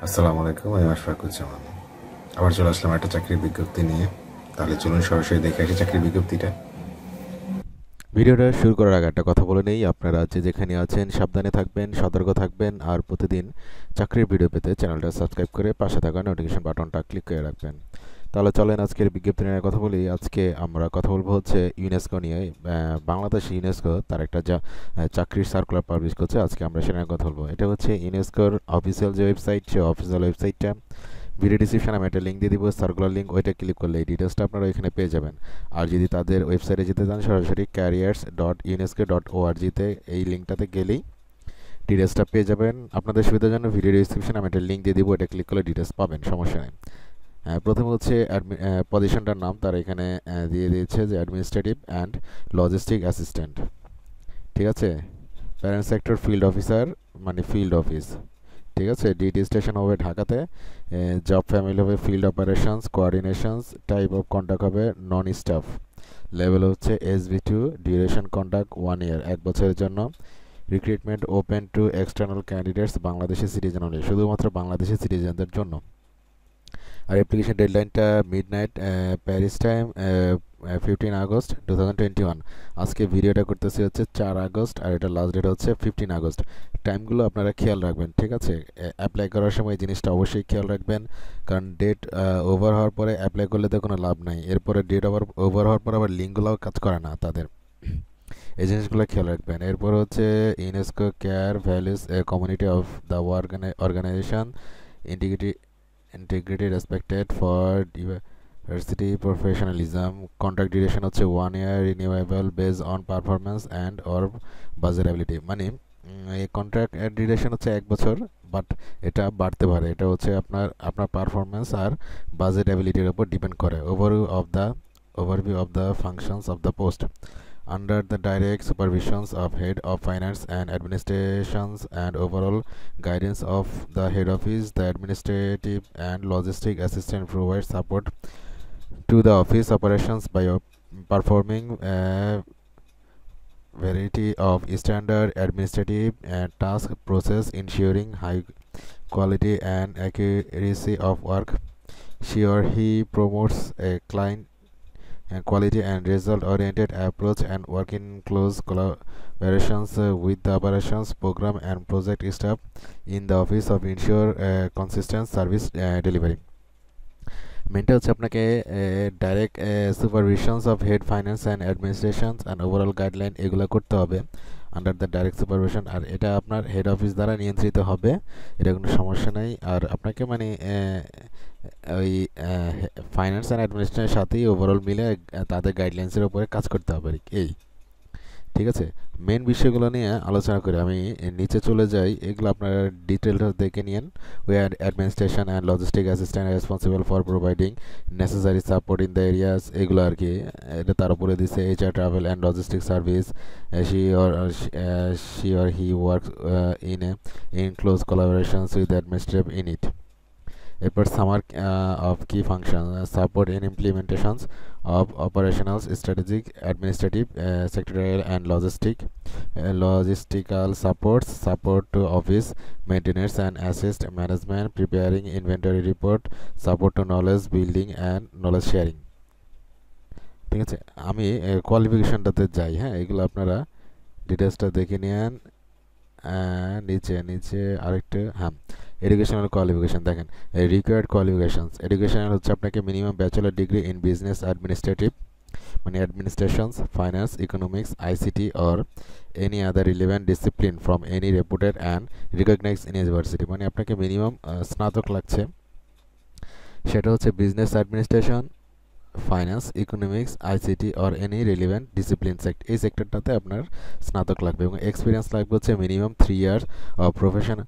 আসসালামু আলাইকুম, আমি আশফাকুজ্জামান। আবার চলে আসলাম একটা চাকরির বিজ্ঞপ্তি নিয়ে। তাহলে চলুন সরাসরি দেখে আসি চাকরির বিজ্ঞপ্তিটা। ভিডিওটা শুরু করার আগে একটা কথা বলে নেই, আপনারা যে যেখানে আছেন সাবধানে থাকবেন, সতর্ক থাকবেন, আর প্রতিদিন চাকরির ভিডিও পেতে চ্যানেলটা সাবস্ক্রাইব করে পাশে থাকা নোটিফিকেশন বাটনটা ক্লিক করে রাখবেন। তাহলে চলেন আজকের বিজ্ঞপ্তি নিয়ে কথা বলি। আজকে আমরা কথা বলবো হচ্ছে ইউনেস্কো নিয়ে। বাংলাদেশ ইউনেস্কো তার একটা চাকরির সার্কুলার পাবলিশ করছে। আজকে আমরা সেটা নিয়ে কথা বলবো। এটা হচ্ছে ইউনেস্কোর অফিসিয়াল যে ওয়েবসাইট, সে অফিসিয়াল ওয়েবসাইটটা ভিডিও ডিসক্রিপশন আমি একটা লিঙ্ক দিয়ে দিব, সার্কুলার লিঙ্ক। ওইটা ক্লিক করলে এই ডিটেলসটা আপনারা এখানে পেয়ে যাবেন। আর যদি তাদের ওয়েবসাইটে যেতে চান, সরাসরি careers.unesco.org-তে এই লিঙ্কটাতে গেলেই ডিটেলসটা পেয়ে যাবেন। আপনাদের সুবিধার জন্য ভিডিও ডিসক্রিপশন আমি একটা লিঙ্ক দিয়ে দিব, এটা ক্লিক করলে ডিটেলস পাবেন, সমস্যা নেই। প্রথম হচ্ছে পজিশনটার নাম তারা এখানে দিয়ে দিয়েছে যে অ্যাডমিনিস্ট্রেটিভ অ্যান্ড লজিস্টিক অ্যাসিস্ট্যান্ট। ঠিক আছে, প্যারেন্ট সেক্টর ফিল্ড অফিসার, মানে ফিল্ড অফিস। ঠিক আছে, ডিটি স্টেশন হবে ঢাকাতে। জব ফ্যামিলি হবে field operations coordinations. Type of contact হবে নন স্টাফ। লেভেল হচ্ছে SB2। ডিউরেশন কন্ট্যাক্ট 1 ইয়ার, 1 বছরের জন্য। Recruitment open to external candidates, Bangladeshi citizen হলে, শুধুমাত্র বাংলাদেশি সিটিজেনদের জন্য। আর অ্যাপ্লিকেশন ডেডলাইনটা মিডনাইট প্যারিস টাইম 15 আগস্ট 2021। আজকে ভিডিওটা করতেছি হচ্ছে 4 আগস্ট, আর এটা লাস্ট ডেট হচ্ছে 15 আগস্ট। টাইমগুলো আপনারা খেয়াল রাখবেন, ঠিক আছে? অ্যাপ্লাই করার সময় এই জিনিসটা অবশ্যই খেয়াল রাখবেন, কারণ ডেট ওভার হওয়ার পরে অ্যাপ্লাই করলে তো কোনো লাভ নাই। এরপরে ডেট ওভার হওয়ার পর আবার লিঙ্কগুলোও কাজ করে না তাদের। এই জিনিসগুলো খেয়াল রাখবেন। এরপর হচ্ছে UNESCO core values community of the organisation integrity respected for diversity professionalism. Contract duration হচ্ছে 1 year, renewable based on performance and or budgetability। মানে এই কন্ট্রাক্ট ডিউরেশন হচ্ছে 1 বছর, বাট এটা বাড়তে পারে। এটা হচ্ছে আপনার আপনার পারফরমেন্স আর বাজেটেবিলিটির উপর ডিপেন্ড করে। Overview of the functions of the post under the direct supervisions of head of finance and administrations and overall guidance of the head office. The administrative and logistic assistant provides support to the office operations by performing a variety of standard administrative and task process, ensuring high quality and accuracy of work. She or he promotes a client and quality and result oriented approach and work in close collaborations with the operations program and project staff in the office of ensure consistent service delivery. মেনটা হচ্ছে আপনাকে direct supervisions of head finance and administrations and overall guideline এগুলো করতে হবে under the direct supervision. আর এটা আপনার head office দ্বারা নিয়ন্ত্রিত হবে, এটা কোনো সমস্যা নেই। আর আপনাকে মানে ওই ফাইন্যান্স অ্যান্ড অ্যাডমিনিস্ট্রেশনের সাথেই ওভারঅল মিলে তাদের গাইডলাইন্সের উপরে কাজ করতে হবে এই। ঠিক আছে, মেন বিষয়গুলো নিয়ে আলোচনা করে আমি নিচে চলে যাই, এগুলো আপনারা ডিটেলটা দেখে নিন। We are administration and logistic assistant responsible for providing necessary support in the areas, এগুলো আর কি। এটা তার উপরে দিচ্ছে HR travel and logistic service. She or he works in close collaborations with administrative unit. এরপর summary of key function support in implementations of operational strategic administrative secretarial and logistical supports support to office maintenance and assist management preparing inventory report support to knowledge building and knowledge sharing। ঠিক আছে, আমি কোয়ালিফিকেশনটাতে যাই। হ্যাঁ, এগুলো আপনারা ডিটেলসটা দেখে নেন। নিচে নিচে আরেকটা, হ্যাঁ, এডুকেশনাল কোয়ালিফিকেশন দেখেন। রিকোয়ার্ড কোয়ালিফিকেশনস এডুকেশনাল হচ্ছে আপনাকে minimum bachelor degree in business administrative, মানে administrations, finance, economics, ICT or any other relevant discipline from any reputed and recognised university. মানে আপনাকে মিনিমাম স্নাতক লাগছে। সেটা হচ্ছে business administration, finance, economics, ICT or any relevant discipline এই সেক্টরটাতে আপনার স্নাতক লাগবে, এবং এক্সপিরিয়েন্স লাগবে হচ্ছে minimum 3 year of profession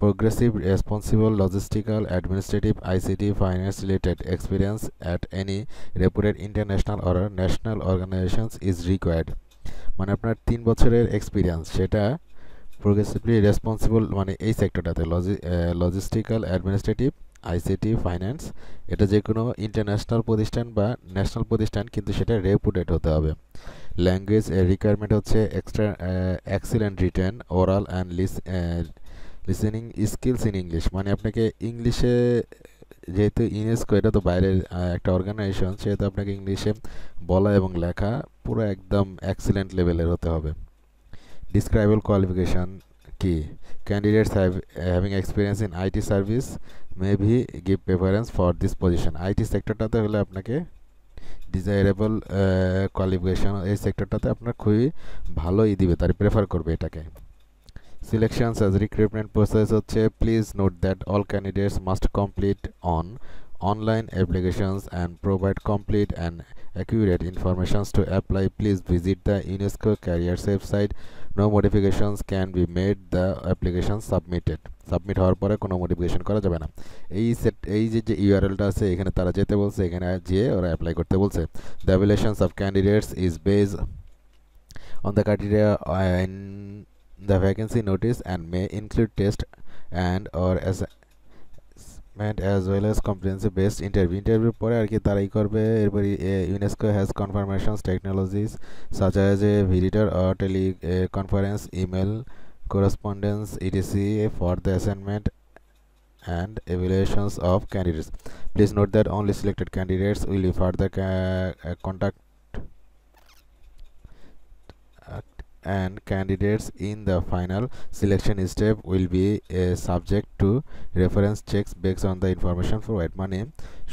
progressive responsible logistical administrative ICT finance related experience at any reputed international or national organizations is required। মানে আপনার 3 বছরের এক্সপিরিয়েন্স, সেটা প্রোগ্রেসিভলি রেসপন্সিবল মানে এই সেক্টরটাতে লজিস্টিক্যাল অ্যাডমিনিস্ট্রেটিভ ICT ফাইন্যান্স, এটা যে কোনো ইন্টারন্যাশনাল প্রতিষ্ঠান বা ন্যাশনাল প্রতিষ্ঠান, কিন্তু সেটা রেপুটেড হতে হবে। ল্যাঙ্গুয়েজ রিকোয়ারমেন্ট হচ্ছে excellent written, oral and listening skills in English, মানে আপনাকে ইংলিশে, যেহেতু ইউনেস্কো এটা তো বাইরের একটা অর্গানাইজেশন, সেহেতু আপনাকে ইংলিশে বলা এবং লেখা পুরো একদম এক্সিলেন্ট লেভেলের হতে হবে। ডিসক্রাইবল কোয়ালিফিকেশন কি? Candidates having experience in IT service may be give preference for this position. IT সেক্টরটাতে হলে আপনাকে ডিজায়ারেবল কোয়ালিফিকেশন, এই সেক্টরটাতে আপনার খুবই ভালোই দিবে, তার প্রেফার করবে এটাকে। সিলেকশনস অ্যাজ রিক্রুটমেন্ট প্রসেস হচ্ছে, please note that all candidates must complete on online applications and provide complete and accurate information to apply. Please visit the UNESCO careers website. No modifications can be made the application submitted. Submit হওয়ার পরে কোনো modification করা যাবে না। এই যে ইউআরএলটা আছে এখানে তারা যেতে বলছে, এখানে যেয়ে ওরা অ্যাপ্লাই করতে বলছে। The evaluations of candidates is based on the criteria in the vacancy notice and may include test and or as well as comprehensive based interview পরে আর কি তারাই করবে। এরপরে UNESCO has confirmations technologies such as a visitor or teleconference email correspondence etc for the assignment and evaluations of candidates. Please note that only selected candidates will be further contact and candidates in the final selection step will be subject to reference checks based on the information provided। মানে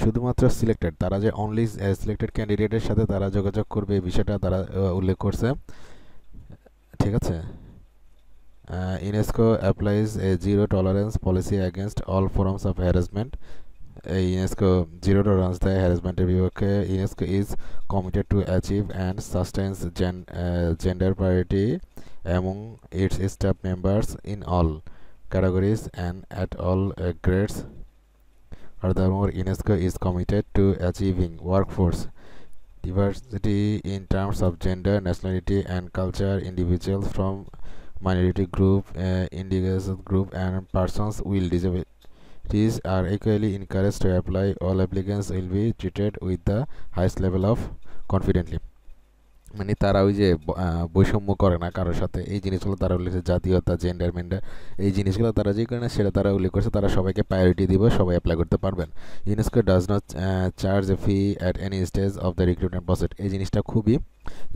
শুধুমাত্র selected, তারা যে only selected ক্যান্ডিডেটের সাথে তারা যোগাযোগ করবে এই বিষয়টা তারা উল্লেখ করছে, ঠিক আছে। UNESCO applies A zero tolerance policy against all forms of harassment. এই ইউনেস্কো জিরো টলারেন্স দেয় হ্যারাসমেন্টের বিপক্ষে। UNESCO is committed to achieve and sustains gender parity among its staff members in all categories and at all grades. Furthermore, UNESCO is committed to achieving workforce diversity in terms of gender, nationality, and culture. Individuals from minority group, indigenous group, and persons with disabilities are equally encouraged to apply. All applicants will be treated with the highest level of confidently। মানে তারা ওই যে বৈষম্য করে না কারোর সাথে, এই জিনিসগুলো তারা উল্লেখ, জাতীয়তা, জেন্ডার মেন্ডার, এই জিনিসগুলো তারা যে করে না সেটা তারা উল্লেখ করছে। তারা সবাইকে প্রায়োরিটি দিব, সবাই অ্যাপ্লাই করতে পারবেন। UNESCO does not charge A fee at any stage of the recruitment process. এই জিনিসটা খুবই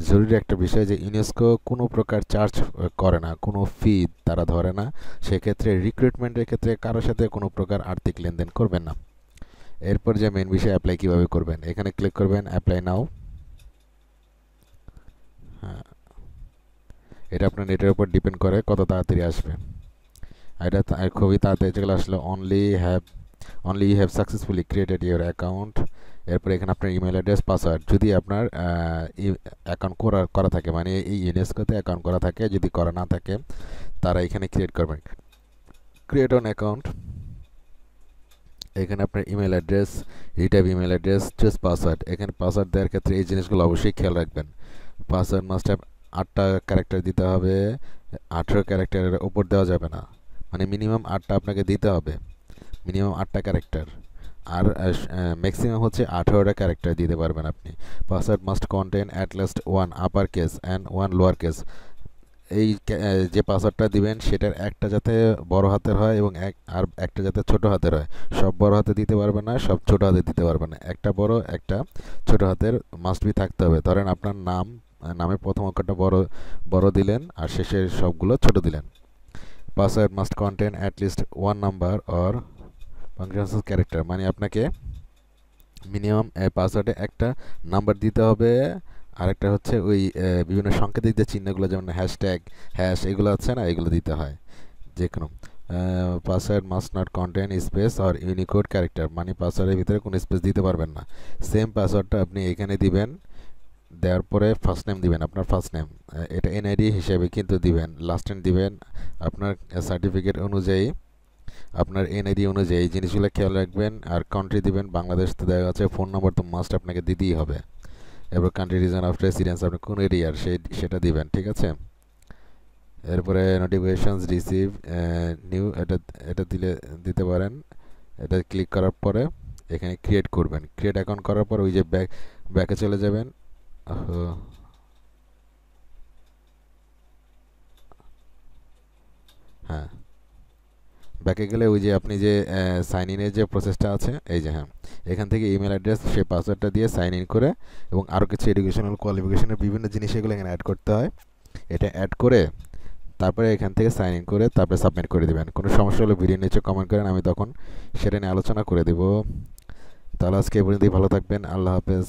জরুরি একটা বিষয় যে ইউনেস্কো কোনো প্রকার চার্জ করে না, কোনো ফি তারা ধরে না। সেক্ষেত্রে রিক্রুটমেন্টের ক্ষেত্রে কারোর সাথে কোনো প্রকার আর্থিক লেনদেন করবেন না। এরপর যে মেন বিষয়, অ্যাপ্লাই কীভাবে করবেন, এখানে ক্লিক করবেন অ্যাপ্লাই নাও। হ্যাঁ, এটা আপনার নেটের উপর ডিপেন্ড করে কত তাড়াতাড়ি আসবে। এটা খুবই তাড়াতাড়ি চলে আসলো। Only you have successfully created your account. এরপরে এখানে আপনার ইমেল অ্যাড্রেস, পাসওয়ার্ড, যদি আপনার অ্যাকাউন্ট করা থাকে, মানে এই ইউনেস্কোতে অ্যাকাউন্ট করা থাকে, যদি করা না থাকে তারা এখানে ক্রিয়েট করবেন। ক্রিয়েট অন অ্যাকাউন্ট, এখানে আপনার email address, retype email address, choose password. এখানে পাসওয়ার্ড দেওয়ার ক্ষেত্রে এই জিনিসগুলো অবশ্যই খেয়াল রাখবেন। পাসওয়ার্ড মাস্ট হ্যাভ 8টা ক্যারেক্টার দিতে হবে, 18 ক্যারেক্টারের ওপর দেওয়া যাবে না, মানে মিনিমাম 8টা আপনাকে দিতে হবে, মিনিমাম 8টা ক্যারেক্টার। আর ম্যাক্সিমাম হচ্ছে 18টা ক্যারেক্টার দিতে পারবেন আপনি। Password must contain at least 1 upper case and 1 lower case. এই যে পাসওয়ার্ডটা দিবেন সেটার একটা যাতে বড় হাতের হয় এবং আর একটা যাতে ছোট হাতের হয়। সব বড় হাতে দিতে পারবে না, সব ছোট হাতে দিতে পারবে না, একটা বড় একটা ছোট হাতের মাস্ট বি থাকতে হবে। ধরেন আপনার নামের প্রথম অক্ষরটা বড় দিলেন আর শেষের সবগুলো ছোট দিলেন। Password must contain at least 1 number or functional character, মানে আপনাকে মিনিমাম পাসওয়ার্ডে একটা নাম্বার দিতে হবে, আরেকটা হচ্ছে ওই বিভিন্ন সাংকেতিক যে চিহ্নগুলো, যেমন হ্যাশট্যাগ, হ্যাশ, এগুলো আছে না, এগুলো দিতে হয় যে কোনো। Password must not contain space or Unicode character, মানে পাসওয়ার্ডের ভিতরে কোনো স্পেস দিতে পারবেন না। সেম পাসওয়ার্ডটা আপনি এখানে দিবেন, দেওয়ার পরে ফার্স্ট নেম দিবেন, আপনার ফার্স্ট নেম, এটা এনআইডি হিসেবে কিন্তু দিবেন। লাস্ট নেম দিবেন আপনার সার্টিফিকেট অনুযায়ী, আপনার এনআইডি অনুযায়ী, এই জিনিসগুলো খেয়াল রাখবেন। আর কান্ট্রি দিবেন, বাংলাদেশ তো দেওয়া আছে। ফোন নম্বর তো মাস্ট আপনাকে দিতেই হবে। এরপর কান্ট্রি রিজন অফ রেসিডেন্স, আপনি কোন এরিয়ার সেটা দিবেন, ঠিক আছে। এরপরে নোটিফিকেশনস রিসিভ নিউ, এটা দিতে পারেন। এটা ক্লিক করার পরে এখানে ক্রিয়েট করবেন। ক্রিয়েট অ্যাকাউন্ট করার পর ওই যে ব্যাকে চলে যাবেন। হ্যাঁ, ব্যাকে গেলে ওই যে আপনি যে সাইন ইনের যে প্রসেসটা আছে, এই যে হ্যাঁ, এখান থেকে ইমেল অ্যাড্রেস সেই পাসওয়ার্ডটা দিয়ে সাইন ইন করে এবং আরও কিছু এডুকেশনাল কোয়ালিফিকেশনের বিভিন্ন জিনিস এগুলো এখানে অ্যাড করতে হয়। এটা অ্যাড করে তারপরে এখান থেকে সাইন ইন করে তারপরে সাবমিট করে দেবেন। কোনো সমস্যা হলে ভিডিও নিচে কমেন্ট করেন, আমি তখন সেটা নিয়ে আলোচনা করে দেবো। তাহলে আজকে এই পর্যন্তই, ভালো থাকবেন, আল্লাহ হাফেজ।